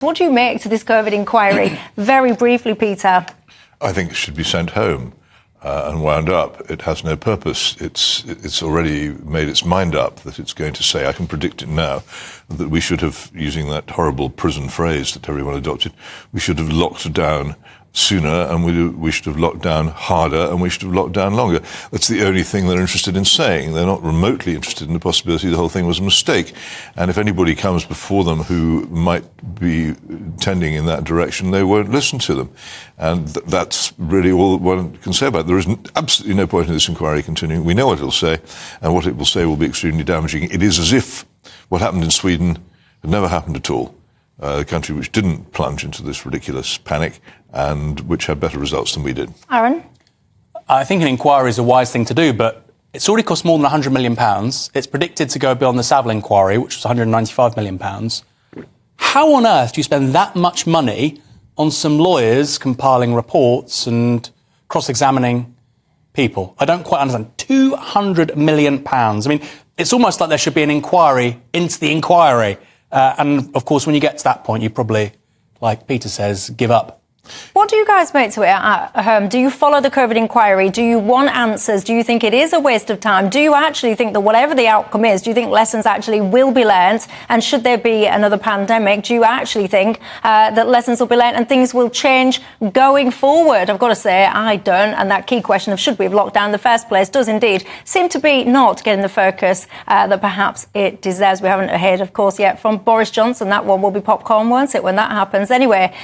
What do you make to this COVID inquiry? Very briefly, Peter. I think it should be sent home and wound up. It has no purpose. It's already made its mind up that it's going to say, I can predict it now, that we should have, using that horrible prison phrase that everyone adopted, we should have locked down sooner, and we should have locked down harder, and we should have locked down longer. That's the only thing they're interested in saying. They're not remotely interested in the possibility the whole thing was a mistake. And if anybody comes before them who might be tending in that direction, they won't listen to them. And that's really all that one can say about it. There is absolutely no point in this inquiry continuing. We know what it'll say, and what it will say will be extremely damaging. It is as if what happened in Sweden had never happened at all. A country which didn't plunge into this ridiculous panic and which had better results than we did. Aaron? I think an inquiry is a wise thing to do, but it's already cost more than £100 million. It's predicted to go beyond the Savile inquiry, which was £195 million. How on earth do you spend that much money on some lawyers compiling reports and cross-examining people? I don't quite understand. £200 million. I mean, it's almost like there should be an inquiry into the inquiry. And, of course, when you get to that point, you probably, like Peter says, give up. What do you guys make to it at home? Do you follow the COVID inquiry? Do you want answers? Do you think it is a waste of time? Do you actually think that whatever the outcome is, do you think lessons actually will be learned? And should there be another pandemic, do you actually think that lessons will be learned and things will change going forward? I've got to say, I don't. And that key question of should we have locked down in the first place does indeed seem to be not getting the focus that perhaps it deserves. We haven't heard, of course, yet from Boris Johnson. That one will be popcorn, won't it, when that happens? Anyway.